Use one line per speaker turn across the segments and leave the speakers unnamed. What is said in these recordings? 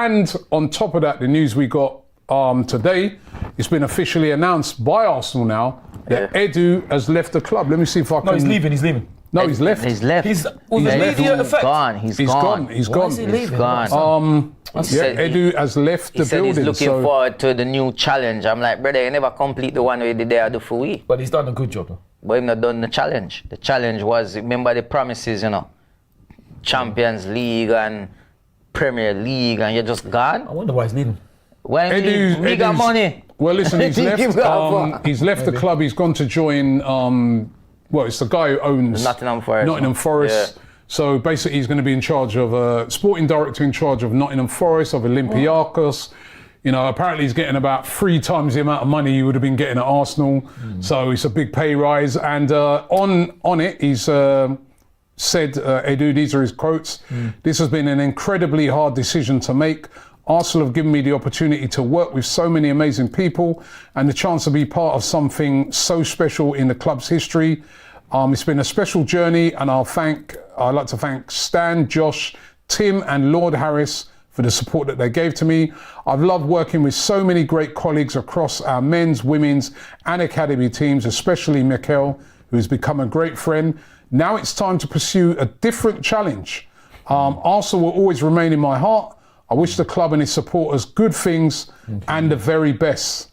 And on top of that, the news we got today, it's been officially announced by Arsenal now that Edu has left the club. Let me see if I can...
No, he's leaving.
No, he's left.
He's left.
He's
gone. He's gone.
He's
Why
gone.
is he leaving?
He's gone.
Edu has left the
He said
building.
he's looking forward to the new challenge. I'm like, brother, you never complete the one we did there do for we.
But he's done a good job though.
But he's not done the challenge. The challenge was, remember the promises, you know, Champions League and Premier League, and you're just gone.
I wonder why he's leaving.
When he got money.
Well, listen, he's left. He's left the club. He's gone to join. Well, it's the guy who owns
Nottingham Forest.
Yeah. So basically, he's going to be in charge of sporting director in charge of Nottingham Forest, of Olympiacos. You know, apparently he's getting about 3 times the amount of money he would have been getting at Arsenal. So it's a big pay rise. And on it, he's said, Edu, these are his quotes. This has been an incredibly hard decision to make. Arsenal have given me the opportunity to work with so many amazing people and the chance to be part of something so special in the club's history. It's been a special journey, and I'd like to thank Stan, Josh, Tim and Lord Harris for the support that they gave to me. I've loved working with so many great colleagues across our men's, women's and academy teams, especially Mikel, who's become a great friend. Now it's time to pursue a different challenge. Arsenal will always remain in my heart. I wish the club and its supporters good things and the very best.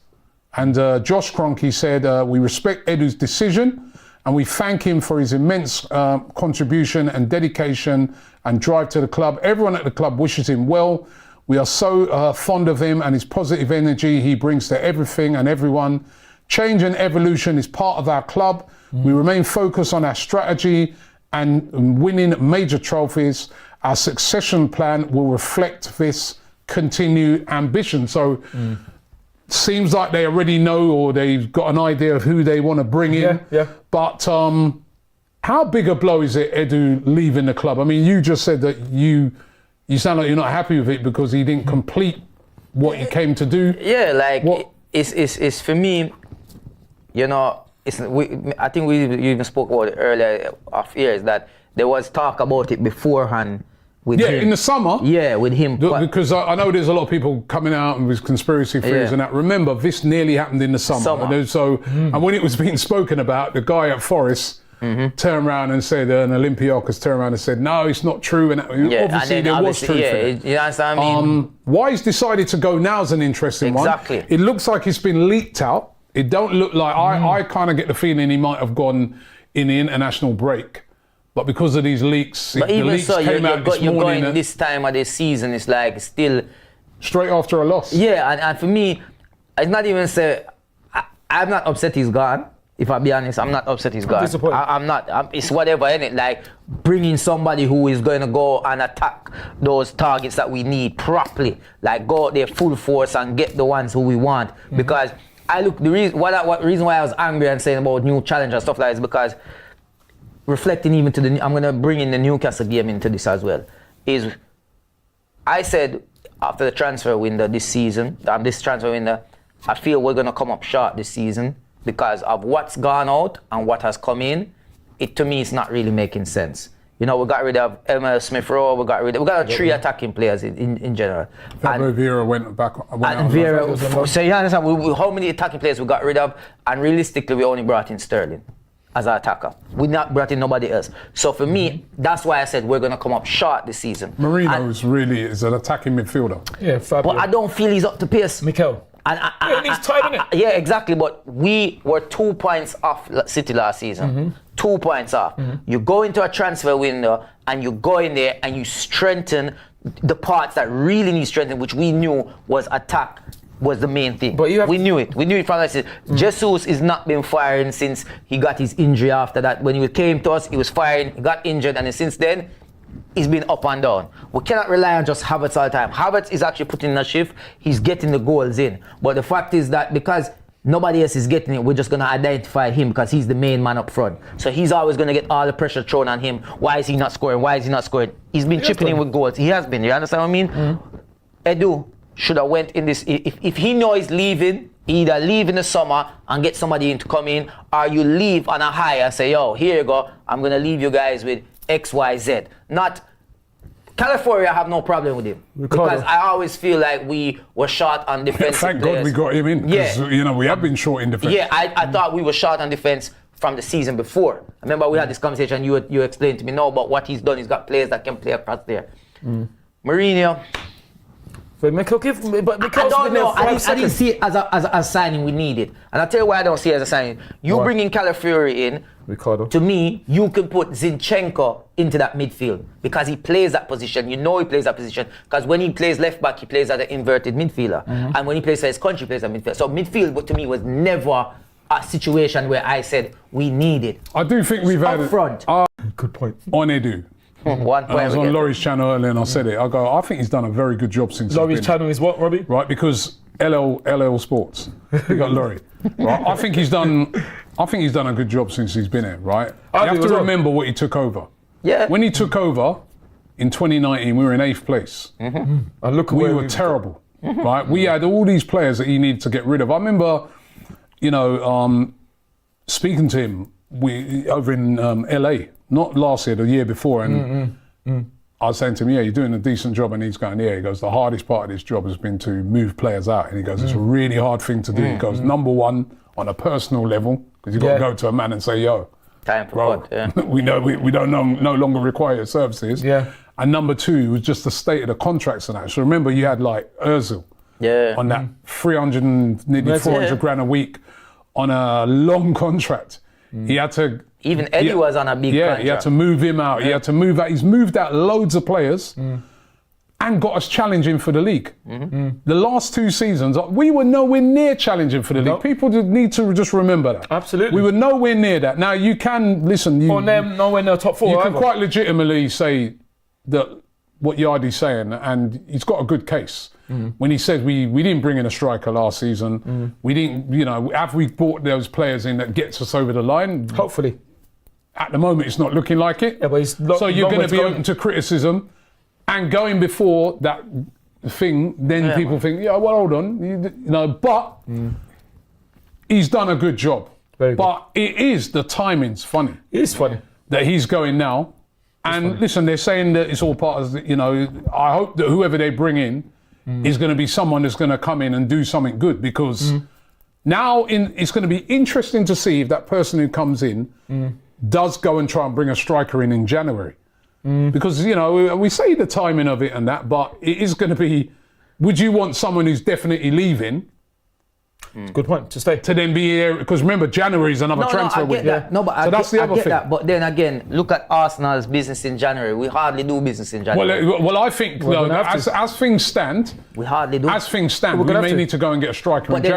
And Josh Kroenke said, we respect Edu's decision and we thank him for his immense contribution and dedication and drive to the club. Everyone at the club wishes him well. We are so fond of him and his positive energy he brings to everything and everyone. Change and evolution is part of our club. We remain focused on our strategy and winning major trophies. Our succession plan will reflect this continued ambition. So seems like they already know, or they've got an idea of who they want to bring in. But how big a blow is it, Edu leaving the club? I mean, you just said that you sound like you're not happy with it because he didn't complete what he came to do.
Yeah, like it's for me, you know, I think you even spoke about it earlier off years that there was talk about it beforehand with him.
In the summer.
Yeah, with him.
Because I know there's a lot of people coming out with conspiracy theories and that. Remember, this nearly happened in the summer. And when it was being spoken about, the guy at Forest turned around and said, an Olympiacos turned around and said, no, it's not true. And obviously there was truth in it.
You understand what I mean?
Why he's decided to go now is an interesting one.
Exactly.
It looks like it's been leaked out. It don't look like, I kind of get the feeling he might have gone in the international break. But because of these leaks,
but
the leaks came out this morning.
You're going this time of the season, it's like still...
Straight after a loss.
Yeah, and for me, it's not even say... I'm not upset he's gone. If I be honest, I'm not upset he's gone. I'm not. It's whatever, innit? Like bringing somebody who is going to go and attack those targets that we need properly. Like go out there full force and get the ones who we want. Because the reason why I was angry and saying about new challenge and stuff like that is because reflecting even to I'm going to bring in the Newcastle game into this as well, is I said after the transfer window this season, I feel we're going to come up short this season because of what's gone out and what has come in. To me, it's not really making sense. You know, we got rid of Emma Smith-Rowe, we got 3 attacking players in general.
Fabio Vieira went back.
So you understand, how many attacking players we got rid of, and realistically we only brought in Sterling as an attacker. We not brought in nobody else. So for me, that's why I said we're going to come up short this season.
Marino is an attacking midfielder.
Yeah, Fabio.
But I don't feel he's up to pace.
Mikel. He's tight, isn't it?
Yeah, exactly. But we were 2 points off City last season. 2 points off. You go into a transfer window and you go in there and you strengthen the parts that really need strengthening, which we knew was attack was the main thing. But we knew it. We knew it from the season. Jesus is not been firing since he got his injury after that. When he came to us, he was firing, he got injured, and since then, he's been up and down. We cannot rely on just Havertz all the time. Havertz is actually putting in a shift. He's getting the goals in. But the fact is that because nobody else is getting it, we're just going to identify him because he's the main man up front. So he's always going to get all the pressure thrown on him. Why is he not scoring? Why is he not scoring? He's been chipping in with goals. He has been. You understand what I mean? Edu should have went in this. If he knows he's leaving, either leave in the summer and get somebody in to come in, or you leave on a high and say, yo, here you go. I'm going to leave you guys with X, Y, Z. Not California, I have no problem with him.
Ricardo.
Because I always feel like we were short on defensive
Thank
players.
God we got him in. 'Cause, you know, we have been short in defence.
Yeah, I thought we were short on defense from the season before. I remember we had this conversation. You explained to me now about what he's done. He's got players that can play across there. Mourinho.
But because
I don't know. I didn't see it as a signing we needed. And I'll tell you why I don't see it as a signing. You
Why?
bringing Calafiori in,
Ricardo.
to me, you can put Zinchenko into that midfield because he plays that position. You know he plays that position because when he plays left back, he plays as an inverted midfielder. And when he plays for his country, he plays as a midfielder. So midfield, but to me, was never a situation where I said we need it.
I do think we've had
Up front.
Good point.
on Edu.
1 point.
I was on Laurie's channel earlier and I said it. I think he's done a very good job since
Laurie's
he's been
channel is what, Robbie?
right, because LL Sports. We got Laurie. Right? I think he's done a good job since he's been here, right?
I
You
do
have
as
to
well.
remember what he took over.
Yeah.
When he took over in 2019, we were in 8th place.
And look at
We
where
were terrible, right? We had all these players that he needed to get rid of. I remember, you know, speaking to him over in LA, not last year, the year before, and I was saying to him, yeah, you're doing a decent job, and he's going, yeah. He goes, the hardest part of this job has been to move players out, and he goes, it's a really hard thing to do. He goes, number one, on a personal level, because you've got to go to a man and say, yo,
Time for
bro,
pot, yeah.
we know we don't no longer require your services.
Yeah.
And number two was just the state of the contracts and that. So remember, you had like Ozil on that 300 and nearly 400 grand a week on a long contract. He had to.
Even Eddie was on a big contract.
He had to move him out. He had to move out. He's moved out loads of players and got us challenging for the league. The last 2 seasons, we were nowhere near challenging for the league.
Nope.
People need to just remember that.
Absolutely.
We were nowhere near that. Now, you can, listen,
On them, nowhere near top 4.
you can quite legitimately say that what Yardi's saying, and he's got a good case. When he says we didn't bring in a striker last season, we didn't, you know, have we brought those players in that gets us over the line?
Hopefully.
At the moment, it's not looking like it.
Yeah, but it's
So you're going to be
going.
open to criticism, and going before that thing, then people think, yeah, well, hold on, you know, but he's done a good job.
Very good.
But the timing's funny
It is funny.
that he's going now. And listen, they're saying that it's all part of, you know, I hope that whoever they bring in is going to be someone that's going to come in and do something good, because now it's going to be interesting to see if that person who comes in does go and try and bring a striker in January. Because, you know, we say the timing of it and that, but it is going to be, would you want someone who's definitely leaving
Good point. To stay.
to then be here? Because remember, January is another transfer
I
week.
get that. No, but
So that's the other
I get
thing.
that. But then again, look at Arsenal's business in January. We hardly do business in January.
Well, I think,
We're
no,
gonna have to.
as things stand,
we hardly do.
as things stand,
We're
we
gonna
may
have to.
need to go and get a striker in
then
January.